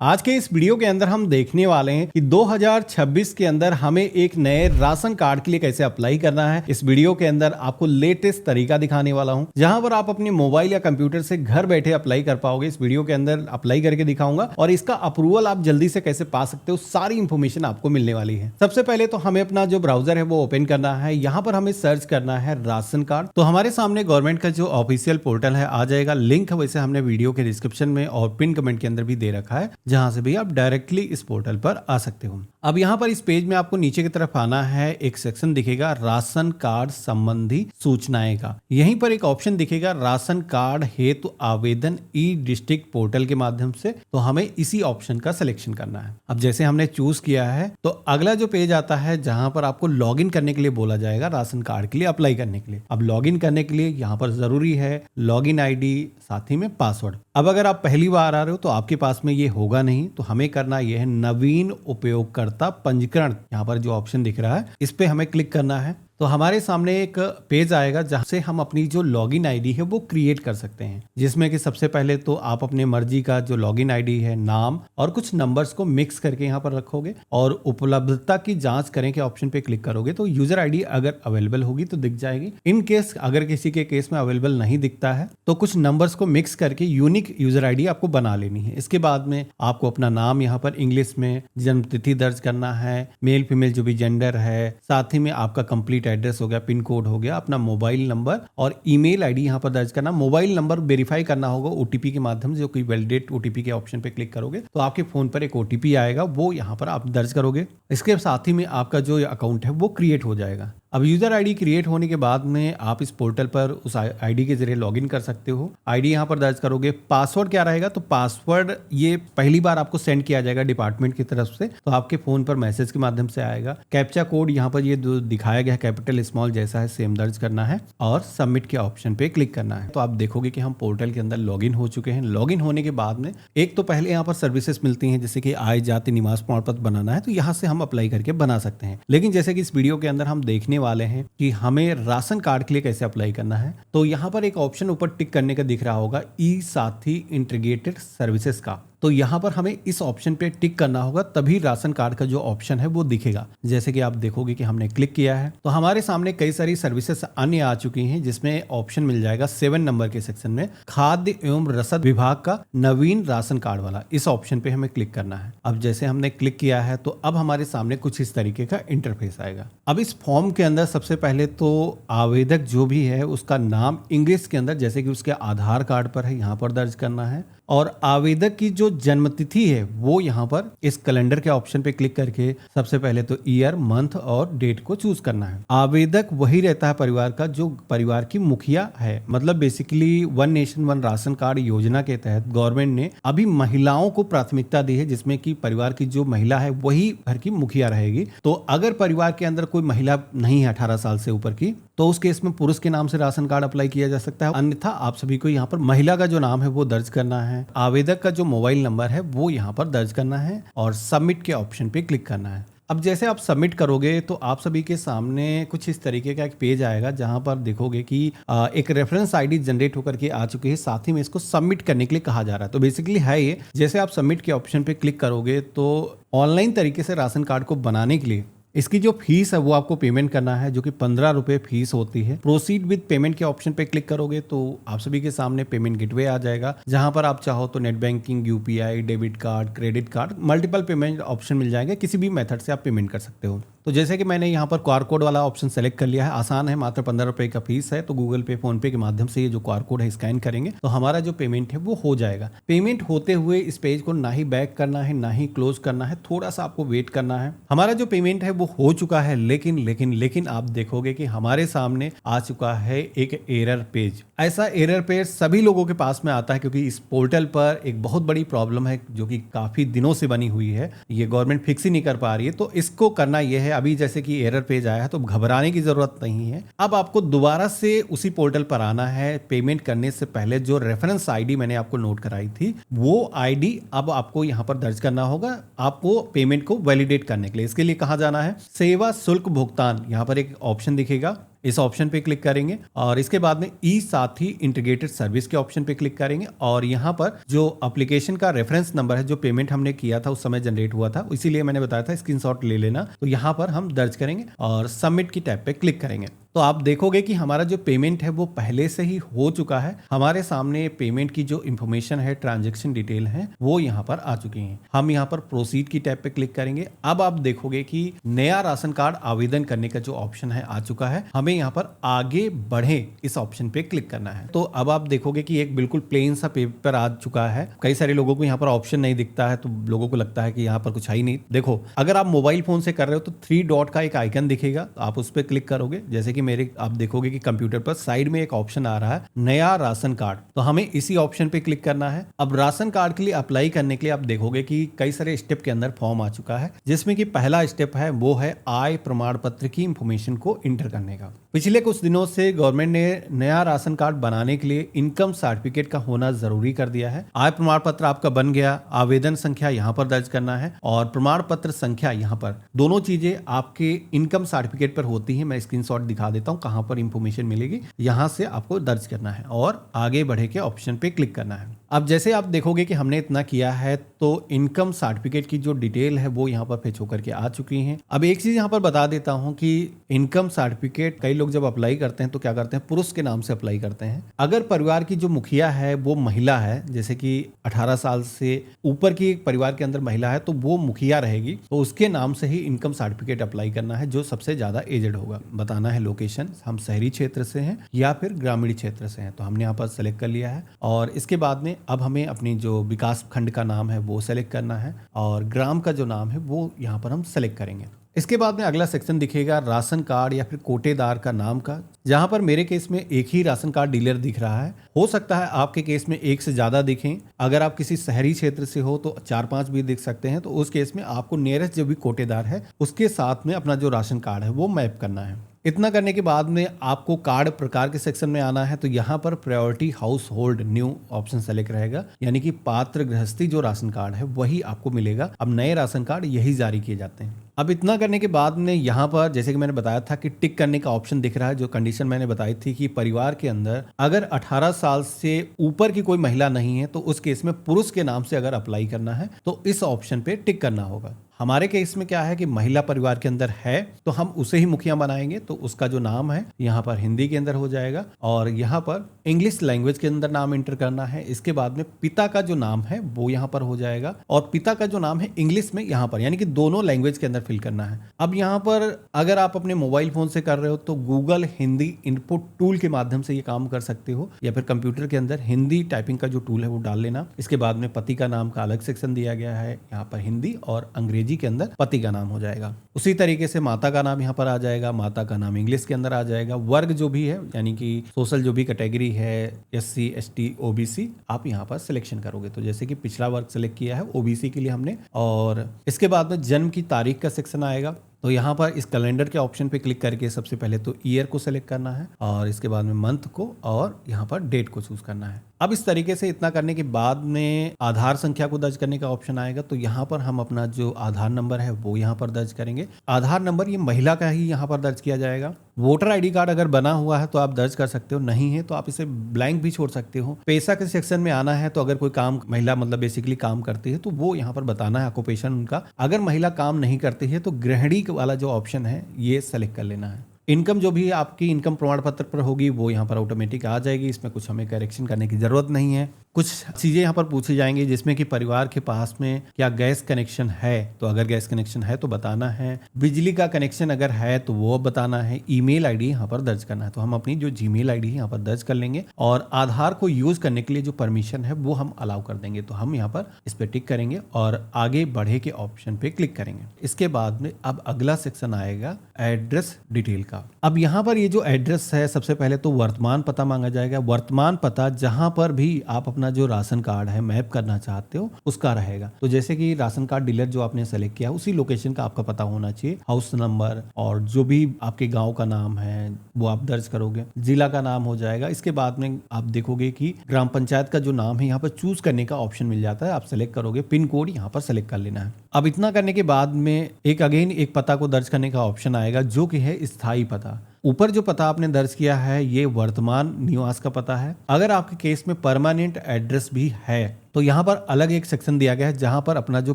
आज के इस वीडियो के अंदर हम देखने वाले हैं कि 2026 के अंदर हमें एक नए राशन कार्ड के लिए कैसे अप्लाई करना है। इस वीडियो के अंदर आपको लेटेस्ट तरीका दिखाने वाला हूं, जहां पर आप अपने मोबाइल या कंप्यूटर से घर बैठे अप्लाई कर पाओगे। इस वीडियो के अंदर अप्लाई करके दिखाऊंगा और इसका अप्रूवल आप जल्दी से कैसे पा सकते हो, सारी इंफॉर्मेशन आपको मिलने वाली है। सबसे पहले तो हमें अपना जो ब्राउजर है वो ओपन करना है। यहाँ पर हमें सर्च करना है राशन कार्ड। तो हमारे सामने गवर्नमेंट का जो ऑफिशियल पोर्टल है आ जाएगा। लिंक वैसे हमने वीडियो के डिस्क्रिप्शन में और पिन कमेंट के अंदर भी दे रखा है, जहां से भी आप डायरेक्टली इस पोर्टल पर आ सकते हो। अब यहाँ पर इस पेज में आपको नीचे की तरफ आना है। एक सेक्शन दिखेगा राशन कार्ड संबंधी सूचनाएं का। यहीं पर एक ऑप्शन दिखेगा राशन कार्ड हेतु आवेदन ई डिस्ट्रिक्ट पोर्टल के माध्यम से। तो हमें इसी ऑप्शन का सिलेक्शन करना है। अब जैसे हमने चूज किया है तो अगला जो पेज आता है जहां पर आपको लॉगिन करने के लिए बोला जाएगा राशन कार्ड के लिए अप्लाई करने के लिए। अब लॉगिन करने के लिए यहाँ पर जरूरी है लॉगिन आईडी, साथ ही में पासवर्ड। अब अगर आप पहली बार आ रहे हो तो आपके पास में ये होगा नहीं, तो हमें करना यह है नवीन उपयोगकर्ता पंजीकरण। यहाँ पर जो ऑप्शन दिख रहा है इस पे हमें क्लिक करना है। तो हमारे सामने एक पेज आएगा जहां से हम अपनी जो लॉगिन आईडी है वो क्रिएट कर सकते हैं, जिसमें कि सबसे पहले तो आप अपने मर्जी का जो लॉगिन आईडी है, नाम और कुछ नंबर्स को मिक्स करके यहाँ पर रखोगे और उपलब्धता की जांच करें के ऑप्शन पे क्लिक करोगे तो यूजर आईडी अगर अवेलेबल होगी तो दिख जाएगी। इन केस अगर किसी के केस में अवेलेबल नहीं दिखता है तो कुछ नंबर्स को मिक्स करके यूनिक यूजर आईडी आपको बना लेनी है। इसके बाद में आपको अपना नाम यहाँ पर इंग्लिश में, जन्म तिथि दर्ज करना है, मेल फीमेल जो भी जेंडर है, साथ ही में आपका कंप्लीट एड्रेस हो गया, पिन कोड हो गया, अपना मोबाइल नंबर और ईमेल आईडी यहां पर दर्ज करना। मोबाइल नंबर वेरीफाई करना होगा ओटीपी के माध्यम से, जो कि वैलिडेट ओटीपी के ऑप्शन पे क्लिक करोगे तो आपके फोन पर एक ओटीपी आएगा, वो यहां पर आप दर्ज करोगे। इसके साथ ही में आपका जो अकाउंट है वो क्रिएट हो जाएगा। अब यूजर आईडी क्रिएट होने के बाद में आप इस पोर्टल पर उस आईडी के जरिए लॉगिन कर सकते हो। आईडी यहां पर दर्ज करोगे। पासवर्ड क्या रहेगा, तो पासवर्ड ये पहली बार आपको सेंड किया जाएगा डिपार्टमेंट की तरफ से, तो आपके फोन पर मैसेज के माध्यम से आएगा। कैप्चा कोड यहाँ पर ये जो दिखाया गया है कैपिटल स्मॉल जैसा है सेम दर्ज करना है और सबमिट के ऑप्शन पे क्लिक करना है। तो आप देखोगे कि हम पोर्टल के अंदर लॉगिन हो चुके हैं। लॉगिन होने के बाद में एक तो पहले यहाँ पर सर्विसेज मिलती हैं, जैसे कि आय जाति निवास प्रमाण पत्र बनाना है, तो यहाँ से हम अप्लाई करके बना सकते हैं। लेकिन जैसे कि इस वीडियो के अंदर हम देखने वाले हैं कि हमें राशन कार्ड के लिए कैसे अप्लाई करना है, तो यहाँ पर एक ऑप्शन ऊपर टिक करने का दिख रहा होगा ई साथी इंटीग्रेटेड सर्विसेज का। तो यहाँ पर हमें इस ऑप्शन पे टिक करना होगा, तभी राशन कार्ड का जो ऑप्शन है वो दिखेगा। जैसे कि आप देखोगे कि हमने क्लिक किया है तो हमारे सामने कई सारी सर्विसेज अन्य आ चुकी हैं, जिसमें ऑप्शन मिल जाएगा 7 नंबर के सेक्शन में खाद्य एवं रसद विभाग का नवीन राशन कार्ड वाला। इस ऑप्शन पे हमें क्लिक करना है। अब जैसे हमने क्लिक किया है तो अब हमारे सामने कुछ इस तरीके का इंटरफेस आएगा। अब इस फॉर्म के अंदर सबसे पहले तो आवेदक जो भी है उसका नाम इंग्लिश के अंदर, जैसे कि उसके आधार कार्ड पर है, यहाँ पर दर्ज करना है। और आवेदक की जो जन्मतिथि है वो यहाँ पर इस कैलेंडर के ऑप्शन पे क्लिक करके सबसे पहले तो ईयर, मंथ और डेट को चूज करना है। आवेदक वही रहता है परिवार का जो परिवार की मुखिया है। मतलब basically one nation one ration card योजना के तहत गवर्नमेंट ने अभी महिलाओं को प्राथमिकता दी है, जिसमें कि परिवार की जो महिला है वही घर की मुखिया रहेगी। तो अगर परिवार के अंदर कोई महिला नहीं है 18 साल से ऊपर की, तो उस केस में पुरुष के नाम से राशन कार्ड अप्लाई किया जा सकता है। अन्यथा आप सभी को यहाँ पर महिला का जो नाम है वो दर्ज करना है। आवेदक का जो मोबाइल नंबर है वो यहाँ पर दर्ज करना है और सबमिट के ऑप्शन पे क्लिक करना है। अब जैसे आप सबमिट करोगे तो आप सभी के सामने कुछ इस तरीके का एक पेज आएगा, जहां पर देखोगे कि एक रेफरेंस आईडी जनरेट होकर के आ चुकी है, साथ ही में इसको सबमिट करने के लिए कहा जा रहा है। तो बेसिकली है ये, जैसे आप सबमिट के ऑप्शन पे क्लिक करोगे तो ऑनलाइन तरीके से राशन कार्ड को बनाने के लिए इसकी जो फीस है वो आपको पेमेंट करना है, जो कि 15 रुपए फीस होती है। प्रोसीड विद पेमेंट के ऑप्शन पे क्लिक करोगे तो आप सभी के सामने पेमेंट गेटवे आ जाएगा, जहां पर आप चाहो तो net banking, UPI, debit card, credit card, multiple payment option मिल जाएंगे। किसी भी मेथड से आप पेमेंट कर सकते हो। तो जैसे कि मैंने यहाँ पर क्यूआर कोड वाला ऑप्शन सेलेक्ट कर लिया है। आसान है, मात्र 15 रुपए का फीस है। तो गूगल पे, फोन पे के माध्यम से ये जो क्यूआर कोड है स्कैन करेंगे तो हमारा जो पेमेंट है वो हो जाएगा। पेमेंट होते हुए इस पेज को ना ही बैक करना है ना ही क्लोज करना है, थोड़ा सा आपको वेट करना है। हमारा जो पेमेंट है वो हो चुका है, लेकिन आप देखोगे कि हमारे सामने आ चुका है एक एरर पेज। ऐसा एरर पेज सभी लोगों के पास में आता है, क्योंकि इस पोर्टल पर एक बहुत बड़ी प्रॉब्लम है जो कि काफी दिनों से बनी हुई है। ये गवर्नमेंट फिक्स ही नहीं कर पा रही है। तो इसको करना यह है, अभी जैसे कि एरर पेज आया है तो घबराने की जरूरत नहीं है। अब आपको दोबारा से उसी पोर्टल पर आना है। पेमेंट करने से पहले जो रेफरेंस आईडी मैंने आपको नोट कराई थी वो आईडी अब आपको यहाँ पर दर्ज करना होगा, आपको पेमेंट को वैलिडेट करने के लिए। इसके लिए कहाँ जाना है, सेवा शुल्क भुगतान, यहाँ पर एक ऑप्शन दिखेगा इस ऑप्शन पे क्लिक करेंगे और इसके बाद में ई साथी इंटीग्रेटेड सर्विस के ऑप्शन पे क्लिक करेंगे और यहाँ पर जो एप्लीकेशन का रेफरेंस नंबर है, जो पेमेंट हमने किया था उस समय जनरेट हुआ था, इसीलिए मैंने बताया था स्क्रीनशॉट ले लेना। तो यहाँ पर हम दर्ज करेंगे और सबमिट की टैब पे क्लिक करेंगे। तो आप देखोगे कि हमारा जो पेमेंट है वो पहले से ही हो चुका है। हमारे सामने पेमेंट की जो इंफॉर्मेशन है, ट्रांजैक्शन डिटेल है, वो यहाँ पर आ चुकी हैं। हम यहाँ पर प्रोसीड की टैब पे क्लिक करेंगे। अब आप देखोगे कि नया राशन कार्ड आवेदन करने का जो ऑप्शन है आ चुका है। हमें यहाँ पर आगे बढ़े इस ऑप्शन पे क्लिक करना है। तो अब आप देखोगे कि एक बिल्कुल प्लेन सा पेपर आ चुका है। कई सारे लोगों को यहाँ पर ऑप्शन नहीं दिखता है, तो लोगों को लगता है कि यहाँ पर कुछ है ही नहीं। देखो, अगर आप मोबाइल फोन से कर रहे हो तो 3 डॉट का एक आइकन दिखेगा, आप उस पर क्लिक करोगे। जैसे कि मेरे आप देखोगे कि कंप्यूटर पर साइड में एक ऑप्शन आ रहा है नया राशन कार्ड, तो हमें इसी ऑप्शन पे क्लिक करना है। अब राशन कार्ड के लिए अप्लाई करने के लिए आप देखोगे कि कई सारे स्टेप के अंदर फॉर्म आ चुका है, जिसमें कि पहला स्टेप है वो है आय प्रमाण पत्र की इंफॉर्मेशन को इंटर करने का। पिछले कुछ दिनों से गवर्नमेंट ने नया राशन कार्ड बनाने के लिए इनकम सर्टिफिकेट का होना जरूरी कर दिया है। आय प्रमाण पत्र आपका बन गया, आवेदन संख्या यहाँ पर दर्ज करना है और प्रमाण पत्र संख्या यहाँ पर, दोनों चीजें आपके इनकम सर्टिफिकेट पर होती है। मैं स्क्रीनशॉट दिखा देता हूँ कहाँ पर इंफॉर्मेशन मिलेगी, यहाँ से आपको दर्ज करना है और आगे बढ़े के ऑप्शन पे क्लिक करना है। अब जैसे आप देखोगे कि हमने इतना किया है तो इनकम सर्टिफिकेट की जो डिटेल है वो यहाँ पर फेच होकर के आ चुकी है। अब एक चीज यहाँ पर बता देता हूँ कि इनकम सर्टिफिकेट कई लोग जब अप्लाई करते हैं तो क्या करते हैं, पुरुष के नाम से अप्लाई करते हैं। अगर परिवार की जो मुखिया है वो महिला है, जैसे कि 18 साल से ऊपर की परिवार के अंदर महिला है तो वो मुखिया रहेगी, तो उसके नाम से ही इनकम सर्टिफिकेट अप्लाई करना है, जो सबसे ज्यादा एजेड होगा। बताना है लोकेशन, हम शहरी क्षेत्र से हैं या फिर ग्रामीण क्षेत्र से हैं, तो हमने यहाँ पर सेलेक्ट कर लिया है। और इसके बाद में अब हमें अपनी जो विकास खंड का नाम है वो सेलेक्ट करना है और ग्राम का जो नाम है वो यहाँ पर हम सेलेक्ट करेंगे। इसके बाद में अगला सेक्शन दिखेगा राशन कार्ड या फिर कोटेदार का नाम का, जहां पर मेरे केस में एक ही राशन कार्ड डीलर दिख रहा है। हो सकता है आपके केस में एक से ज्यादा दिखें। अगर आप किसी शहरी क्षेत्र से हो तो 4-5 भी दिख सकते हैं। तो उस केस में आपको नियरेस्ट जो भी कोटेदार है उसके साथ में अपना जो राशन कार्ड है वो मैप करना है। इतना करने के बाद में आपको कार्ड प्रकार के सेक्शन में आना है, तो यहाँ पर priority house hold new option select रहेगा, यानी कि पात्र गृहस्थी जो राशन कार्ड है वही आपको मिलेगा। अब नए राशन कार्ड यही जारी किए जाते हैं। अब इतना करने के बाद में यहाँ पर जैसे कि मैंने बताया था कि टिक करने का ऑप्शन दिख रहा है। जो कंडीशन मैंने बताई थी कि परिवार के अंदर अगर 18 साल से ऊपर की कोई महिला नहीं है तो उस केस में पुरुष के नाम से अगर अप्लाई करना है तो इस ऑप्शन पे टिक करना होगा। हमारे केस में क्या है कि महिला परिवार के अंदर है तो हम उसे ही मुखिया बनाएंगे, तो उसका जो नाम है यहाँ पर हिंदी के अंदर हो जाएगा और यहाँ पर इंग्लिश लैंग्वेज के अंदर नाम एंटर करना है। इसके बाद में पिता का जो नाम है वो यहाँ पर हो जाएगा और पिता का जो नाम है इंग्लिश में यहाँ पर, यानी कि दोनों लैंग्वेज के अंदर फिल करना है। अब यहाँ पर अगर आप अपने मोबाइल फोन से कर रहे हो तो गूगल हिंदी इनपुट टूल के माध्यम से ये काम कर सकते हो, या फिर कंप्यूटर के अंदर हिंदी टाइपिंग का जो टूल है वो डाल लेना। इसके बाद में पति का नाम का अलग सेक्शन दिया गया है, यहाँ पर हिंदी और अंग्रेजी के अंदर पति का नाम हो जाएगा। उसी तरीके से माता का नाम यहाँ पर आ जाएगा, माता का नाम इंग्लिश के अंदर आ जाएगा। वर्ग जो भी है यानी कि सोशल जो भी कैटेगरी है, SC ST OBC, आप यहाँ पर सिलेक्शन करोगे। तो जैसे कि पिछला वर्ग सेलेक्ट किया है OBC के लिए हमने, और इसके बाद में जन्म की तारीख का सेक्शन आएगा। तो यहाँ पर इस कैलेंडर के ऑप्शन पे क्लिक करके सबसे पहले तो ईयर को सेलेक्ट करना है और इसके बाद में मंथ को और यहाँ पर डेट को चूज करना है। अब इस तरीके से इतना करने के बाद में आधार संख्या को दर्ज करने का ऑप्शन आएगा। तो यहाँ पर हम अपना जो आधार नंबर है वो यहाँ पर दर्ज करेंगे। आधार नंबर ये महिला का ही यहाँ पर दर्ज किया जाएगा। वोटर ID कार्ड अगर बना हुआ है तो आप दर्ज कर सकते हो, नहीं है तो आप इसे ब्लैंक भी छोड़ सकते हो। पैसा के सेक्शन में आना है तो अगर कोई काम महिला मतलब बेसिकली काम करती है तो वो यहाँ पर बताना है ऑक्यूपेशन उनका। अगर महिला काम नहीं करती है तो गृहिणी वाला जो ऑप्शन है ये सेलेक्ट कर लेना है। इनकम जो भी आपकी इनकम प्रमाण पत्र पर होगी वो यहाँ पर ऑटोमेटिक आ जाएगी, इसमें कुछ हमें करेक्शन करने की जरूरत नहीं है। कुछ चीजें यहाँ पर पूछी जाएंगी जिसमें कि परिवार के पास में क्या गैस कनेक्शन है, तो अगर गैस कनेक्शन है तो बताना है। बिजली का कनेक्शन अगर है तो वो बताना है। ईमेल ID यहाँ पर दर्ज करना है, तो हम अपनी जो जीमेल ID है यहाँ पर दर्ज कर लेंगे और आधार को यूज करने के लिए जो परमिशन है वो हम अलाउ कर देंगे। तो हम यहाँ पर इस पे टिक करेंगे और आगे बढ़े के ऑप्शन पे क्लिक करेंगे। इसके बाद में अब अगला सेक्शन आएगा एड्रेस डिटेल का। अब यहाँ पर ये जो एड्रेस है सबसे पहले तो वर्तमान पता मांगा जाएगा। वर्तमान पता जहां पर भी आप अपना जो राशन कार्ड है मैप करना चाहते हो उसका रहेगा। तो जैसे कि राशन कार्ड डीलर जो आपने सेलेक्ट किया उसी लोकेशन का आपका पता होना चाहिए। हाउस नंबर और जो भी आपके गांव का नाम है वो आप दर्ज करोगे। जिला का नाम हो जाएगा। इसके बाद में आप देखोगे कि ग्राम पंचायत का जो नाम है यहाँ पर चूज करने का ऑप्शन मिल जाता है, आप सेलेक्ट करोगे। पिन कोड यहाँ पर सेलेक्ट कर लेना है। अब इतना करने के बाद में एक पता को दर्ज करने का ऑप्शन आएगा जो कि है स्थायी पता। ऊपर जो पता आपने दर्ज किया है ये वर्तमान निवास का पता है। अगर आपके केस में परमानेंट एड्रेस भी है तो यहाँ पर अलग एक सेक्शन दिया गया है जहां पर अपना जो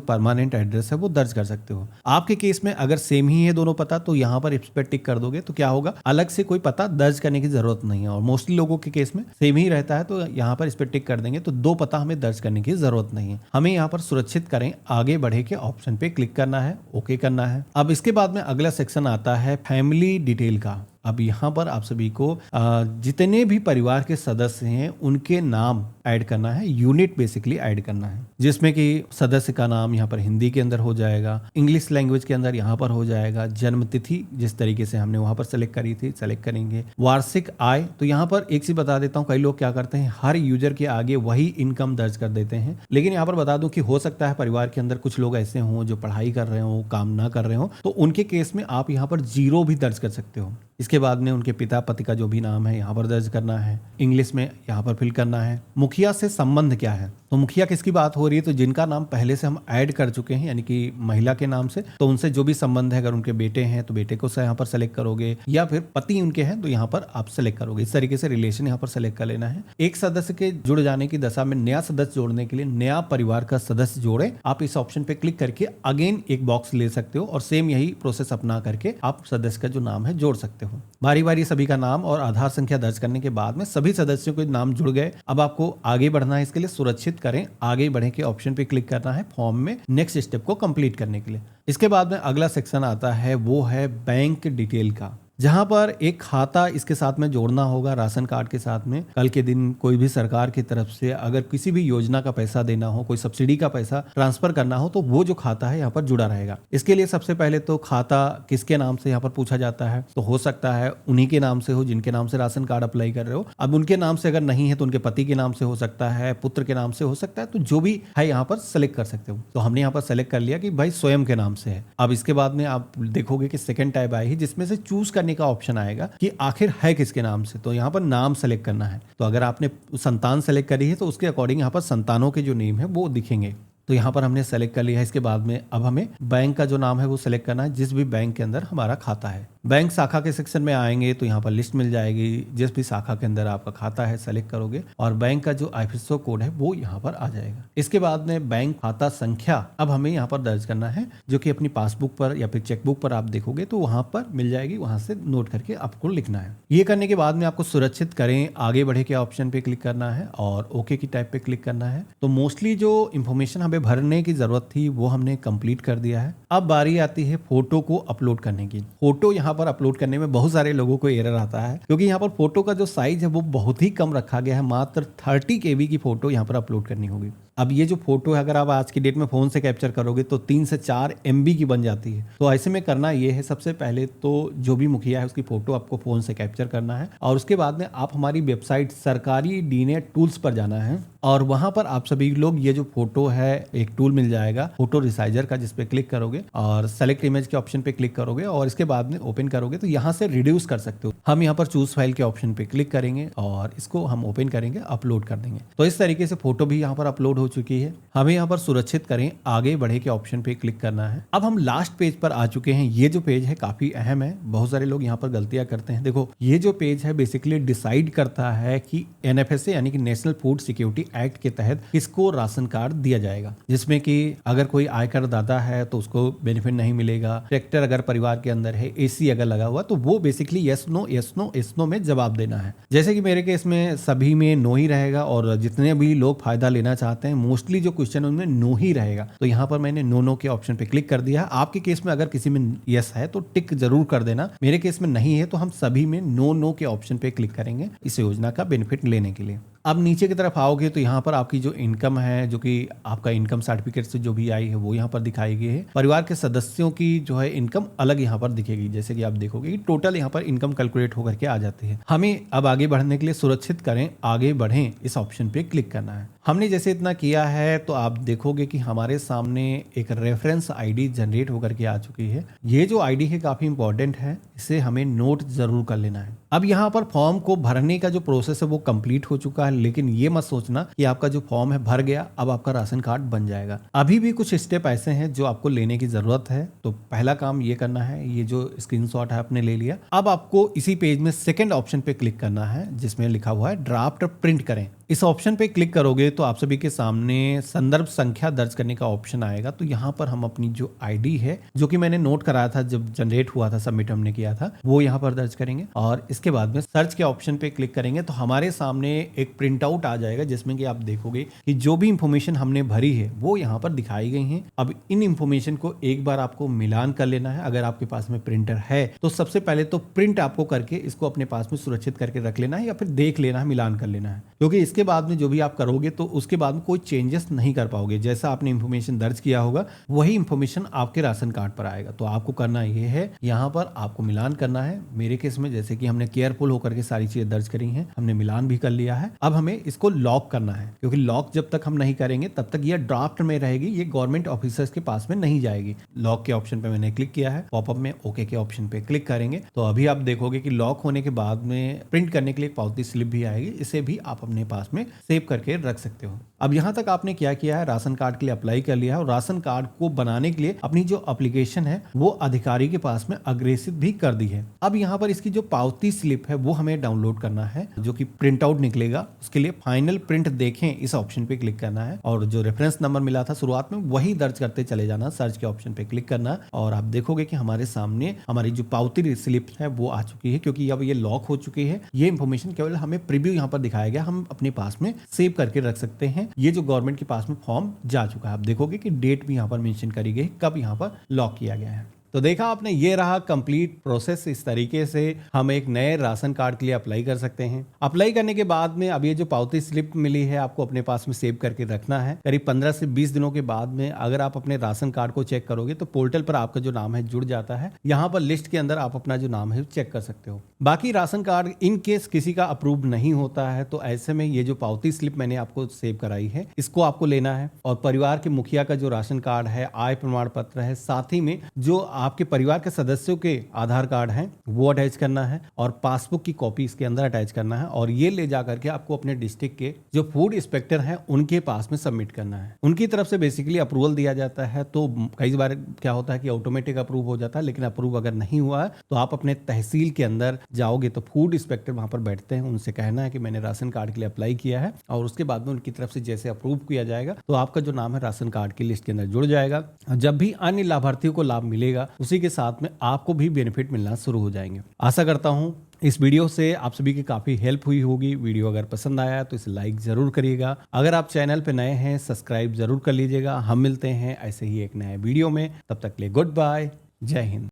परमानेंट एड्रेस है वो दर्ज कर सकते हो। आपके केस में अगर सेम ही है दोनों पता तो यहाँ पर इस पर टिक कर दोगे तो क्या होगा, अलग से कोई पता दर्ज करने की जरूरत नहीं है। और मोस्टली लोगों के केस में सेम ही रहता है तो यहाँ पर इस पर टिक कर देंगे तो दो पता हमें दर्ज करने की जरूरत नहीं है। हमें यहाँ पर सुरक्षित करें आगे बढ़े के ऑप्शन पे क्लिक करना है, ओके करना है। अब इसके बाद में अगला सेक्शन आता है फैमिली डिटेल का। अब यहाँ पर आप सभी को जितने भी परिवार के सदस्य हैं उनके नाम ऐड करना है, यूनिट बेसिकली ऐड करना है, जिसमें कि सदस्य का नाम यहाँ पर हिंदी के अंदर हो जाएगा, इंग्लिश लैंग्वेज के अंदर यहाँ पर हो जाएगा, जन्म तिथि जिस तरीके से हमने वहाँ पर सेलेक्ट करी थी सेलेक्ट करेंगे, वार्षिक आय। तो यहाँ पर एक चीज बता देता हूँ, कई लोग क्या करते हैं हर यूजर के आगे वही इनकम दर्ज कर देते हैं, लेकिन यहाँ पर बता दूं कि हो सकता है परिवार के अंदर कुछ लोग ऐसे हों जो पढ़ाई कर रहे हो, काम ना कर रहे हो, तो उनके केस में आप यहाँ पर 0 भी दर्ज कर सकते हो। इसके बाद में उनके पिता पति का जो भी नाम है यहाँ पर दर्ज करना है, इंग्लिश में यहाँ पर फिल करना है। मुखिया से संबंध क्या है, तो मुखिया किसकी बात हो रही है, तो जिनका नाम पहले से हम ऐड कर चुके हैं यानी कि महिला के नाम से, तो उनसे जो भी संबंध है, अगर उनके बेटे हैं तो बेटे को यहाँ पर सेलेक्ट करोगे, या फिर पति उनके हैं तो यहाँ पर आप सेलेक्ट करोगे। इस तरीके से रिलेशन यहाँ पर सेलेक्ट कर लेना है। एक सदस्य के जुड़ जाने की दशा में नया सदस्य जोड़ने के लिए नया परिवार का सदस्य जोड़े, आप इस ऑप्शन पे क्लिक करके अगेन एक बॉक्स ले सकते हो और सेम यही प्रोसेस अपना करके आप सदस्य का जो नाम है जोड़ सकते हो। बारी बारी सभी का नाम और आधार संख्या दर्ज करने के बाद में सभी सदस्यों के नाम जुड़ गए। अब आपको आगे बढ़ना है, इसके लिए सुरक्षित करें आगे बढ़े के ऑप्शन पे क्लिक करना है फॉर्म में नेक्स्ट स्टेप को कंप्लीट करने के लिए। इसके बाद में अगला सेक्शन आता है वो है बैंक डिटेल का, जहां पर एक खाता इसके साथ में जोड़ना होगा राशन कार्ड के साथ में। कल के दिन कोई भी सरकार की तरफ से अगर किसी भी योजना का पैसा देना हो, कोई सब्सिडी का पैसा ट्रांसफर करना हो, तो वो जो खाता है यहाँ पर जुड़ा रहेगा। इसके लिए सबसे पहले तो खाता किसके नाम से यहाँ पर पूछा जाता है, तो हो सकता है उन्हीं के नाम से हो जिनके नाम से राशन कार्ड अप्लाई कर रहे हो। अब उनके नाम से अगर नहीं है तो उनके पति के नाम से हो सकता है, पुत्र के नाम से हो सकता है, तो जो भी है यहाँ पर सेलेक्ट कर सकते हो। तो हमने यहाँ पर सेलेक्ट कर लिया कि भाई स्वयं के नाम से है। अब इसके बाद में आप देखोगे कि सेकेंड टाइप आई है जिसमें से चूज करने का ऑप्शन आएगा कि आखिर है किसके नाम से, तो यहाँ पर नाम सेलेक्ट करना है। तो अगर आपने संतान सेलेक्ट करी है तो उसके अकॉर्डिंग यहाँ पर संतानों के जो नेम है वो दिखेंगे। तो यहाँ पर हमने सेलेक्ट कर लिया है। इसके बाद में अब हमें बैंक का जो नाम है वो सिलेक्ट करना है, जिस भी बैंक के अंदर हमारा खाता है। बैंक शाखा के सेक्शन में आएंगे तो यहाँ पर लिस्ट मिल जाएगी, जिस भी शाखा के अंदर आपका खाता है सेलेक्ट करोगे और बैंक का जो IFSC कोड है वो यहाँ पर आ जाएगा। इसके बाद में बैंक खाता संख्या अब हमें यहाँ पर दर्ज करना है, जो कि अपनी पासबुक पर या फिर चेकबुक पर आप देखोगे तो वहां पर मिल जाएगी, वहां से नोट करके आपको लिखना है। ये करने के बाद में आपको सुरक्षित करें आगे बढ़े के ऑप्शन पे क्लिक करना है और ओके की टाइप पे क्लिक करना है। तो मोस्टली जो इन्फॉर्मेशन हमें भरने की जरूरत थी वो हमने कंप्लीट कर दिया है। अब बारी आती है फोटो को अपलोड करने की। फोटो यहाँ पर अपलोड करने में बहुत सारे लोगों को एरर आता है, क्योंकि यहाँ पर फोटो का जो साइज है वो बहुत ही कम रखा गया है। मात्र 30 KB की फोटो यहाँ पर अपलोड करनी होगी। अब ये जो फोटो है अगर आप आज की डेट में फोन से कैप्चर करोगे तो 3 से 4 MB की बन जाती है। तो ऐसे में करना ये है, सबसे पहले तो जो भी मुखिया है उसकी फोटो आपको फोन से कैप्चर करना है और उसके बाद में आप हमारी वेबसाइट सरकारी DNET टूल्स पर जाना है और वहां पर आप सभी लोग ये जो फोटो है एक टूल मिल जाएगा फोटो रिसाइजर का, जिस पे क्लिक करोगे और सेलेक्ट इमेज के ऑप्शन पे क्लिक करोगे और इसके बाद में ओपन करोगे तो यहाँ से रिड्यूस कर सकते हो। हम यहाँ पर चूज फाइल के ऑप्शन पे क्लिक करेंगे और इसको हम ओपन करेंगे, अपलोड कर देंगे। तो इस तरीके से फोटो भी यहाँ पर अपलोड हो चुकी है। हमें यहाँ पर सुरक्षित करें आगे बढ़े के ऑप्शन पे क्लिक करना है। अब हम लास्ट पेज पर आ चुके हैं। ये जो पेज है काफी अहम है, बहुत सारे लोग यहाँ पर गलतियां करते हैं। देखो ये जो पेज है बेसिकली डिसाइड करता है कि NFSA यानी कि नेशनल फूड सिक्योरिटी एक्ट के तहत किसको राशन कार्ड दिया जाएगा, जिसमें कि अगर कोई आयकर दाता है तो उसको बेनिफिट नहीं मिलेगा। ट्रैक्टर अगर परिवार के अंदर है, AC अगर लगा हुआ, तो वो basically yes no yes no yes no में जवाब देना है। जैसे कि मेरे केस में सभी में नो ही रहेगा और जितने भी लोग फायदा लेना चाहते हैं मोस्टली जो क्वेश्चन उनमें नो ही रहेगा। तो यहाँ पर मैंने नो के ऑप्शन पे क्लिक कर दिया है। आपके केस में अगर किसी में यस है तो टिक जरूर कर देना। मेरे केस में नहीं है तो हम सभी में नो के ऑप्शन पे क्लिक करेंगे इस योजना का बेनिफिट लेने के लिए। अब नीचे की तरफ आओगे तो यहाँ पर आपकी जो इनकम है, जो कि आपका इनकम सर्टिफिकेट से जो भी आई है वो यहाँ पर दिखाई गई है। परिवार के सदस्यों की जो है इनकम अलग यहाँ पर दिखेगी, जैसे कि आप देखोगे कि टोटल यहाँ पर इनकम कैलकुलेट होकर के आ जाती है। हमें अब आगे बढ़ने के लिए सुरक्षित करें आगे बढ़ें इस ऑप्शन पे क्लिक करना है। हमने जैसे इतना किया है तो आप देखोगे कि हमारे सामने एक रेफरेंस आईडी जनरेट होकर के आ चुकी है। ये जो आईडी है काफी इंपॉर्टेंट है, इसे हमें नोट जरूर कर लेना है। अब यहाँ पर फॉर्म को भरने का जो प्रोसेस है वो कंप्लीट हो चुका है, लेकिन ये मत सोचना कि आपका जो फॉर्म है भर गया, अब आपका राशन कार्ड बन जाएगा। अभी भी कुछ स्टेप ऐसे हैं जो आपको लेने की जरूरत है। तो पहला काम ये करना है, ये जो स्क्रीनशॉट है आपने ले लिया, अब आपको इसी पेज में सेकंड ऑप्शन पे क्लिक करना है जिसमें लिखा हुआ है ड्राफ्ट प्रिंट करें। इस ऑप्शन पे क्लिक करोगे तो आप सभी के सामने संदर्भ संख्या दर्ज करने का ऑप्शन आएगा। तो यहाँ पर हम अपनी जो आईडी है, जो कि मैंने नोट कराया था जब जनरेट हुआ था, सबमिट हमने किया था, वो यहाँ पर दर्ज करेंगे और इसके बाद में सर्च के ऑप्शन पे क्लिक करेंगे तो हमारे सामने एक प्रिंट आउट आ जाएगा जिसमें कि आप देखोगे कि जो भी इंफॉर्मेशन हमने भरी है वो यहाँ पर दिखाई गई है। अब इन इंफॉर्मेशन को एक बार आपको मिलान कर लेना है। अगर आपके पास में प्रिंटर है तो सबसे पहले तो प्रिंट आपको करके इसको अपने पास में सुरक्षित करके रख लेना है या फिर देख लेना है, मिलान कर लेना है, क्योंकि इसके बाद में जो भी आप करोगे तो उसके बाद में कोई चेंजेस नहीं कर पाओगे। जैसा आपने इंफॉर्मेशन दर्ज किया होगा वही इंफॉर्मेशन आपके राशन कार्ड पर आएगा। तो आपको करना ये है, यहाँ पर आपको मिलान करना है। मेरे केस में जैसे कि हमने केयरफुल होकर के सारी चीजें दर्ज करी हैं, हमने मिलान भी कर लिया है। अब हमें इसको लॉक करना है, क्योंकि लॉक जब तक हम नहीं करेंगे तब तक ये ड्राफ्ट में रहेगी, ये गवर्नमेंट ऑफिसर्स के पास में नहीं जाएगी। लॉक के ऑप्शन पे मैंने क्लिक किया है, पॉपअप में ओके के ऑप्शन पे क्लिक करेंगे तो अभी आप देखोगे कि लॉक होने के बाद में प्रिंट करने के लिए एक पावती स्लिप भी आएगी। इसे भी आप अपने पास में सेव करके रख सकते हो। अब यहाँ तक आपने क्या किया है, राशन कार्ड के लिए अप्लाई कर लिया है और राशन कार्ड को बनाने के लिए अपनी जो एप्लीकेशन है वो अधिकारी के पास में अग्रेसित भी कर दी है। अब यहाँ पर इसकी जो पावती स्लिप है वो हमें डाउनलोड करना है, जो कि प्रिंट आउट निकलेगा। उसके लिए फाइनल प्रिंट देखें इस ऑप्शन पे क्लिक करना है और जो रेफरेंस नंबर मिला था शुरुआत में वही दर्ज करते चले जाना। सर्च के ऑप्शन पे क्लिक करना और आप देखोगे कि हमारे सामने हमारी जो पावती स्लिप है वो आ चुकी है, क्योंकि अब ये लॉक हो चुकी है। ये इंफॉर्मेशन केवल हमें प्रीव्यू यहाँ पर दिखाया गया, हम अपने पास में सेव करके रख सकते हैं। ये जो गवर्नमेंट के पास में फॉर्म जा चुका है, आप देखोगे कि डेट भी यहाँ पर मेंशन करी गई, कब यहाँ पर लॉक किया गया है। तो देखा आपने, ये रहा कंप्लीट प्रोसेस। इस तरीके से हम एक नए राशन कार्ड के लिए अप्लाई कर सकते हैं। अप्लाई करने के बाद में अब ये जो पावती स्लिप मिली है आपको अपने पास में सेव करके रखना है। करीब 15 से 20 दिनों के बाद में अगर आप अपने राशन कार्ड को चेक करोगे तो पोर्टल पर आपका जो नाम है जुड़ जाता है। यहाँ पर लिस्ट के अंदर आप अपना जो नाम है चेक कर सकते हो। बाकी राशन कार्ड इन केस किसी का अप्रूव नहीं होता है तो ऐसे में ये जो पावती स्लिप मैंने आपको सेव कराई है इसको आपको लेना है और परिवार के मुखिया का जो राशन कार्ड है, आय प्रमाण पत्र है, साथ ही में जो आपके परिवार के सदस्यों के आधार कार्ड हैं वो अटैच करना है और पासबुक की कॉपी इसके अंदर अटैच करना है और ये ले जाकर के आपको अपने डिस्ट्रिक्ट के जो फूड इंस्पेक्टर हैं उनके पास में सबमिट करना है। उनकी तरफ से बेसिकली अप्रूवल दिया जाता है। तो कई बार क्या होता है कि ऑटोमेटिक अप्रूव हो जाता है, लेकिन अप्रूव अगर नहीं हुआ है तो आप अपने तहसील के अंदर जाओगे तो फूड इंस्पेक्टर वहां पर बैठते हैं, उनसे कहना है कि मैंने राशन कार्ड के लिए अप्लाई किया है और उसके बाद में उनकी तरफ से जैसे अप्रूव किया जाएगा तो आपका जो नाम है राशन कार्ड की लिस्ट के अंदर जुड़ जाएगा। जब भी अन्य लाभार्थियों को लाभ मिलेगा उसी के साथ में आपको भी बेनिफिट मिलना शुरू हो जाएंगे। आशा करता हूं इस वीडियो से आप सभी की काफी हेल्प हुई होगी। वीडियो अगर पसंद आया तो इसे लाइक जरूर करिएगा। अगर आप चैनल पे नए हैं सब्सक्राइब जरूर कर लीजिएगा। हम मिलते हैं ऐसे ही एक नए वीडियो में, तब तक के लिए गुड बाय, जय हिंद।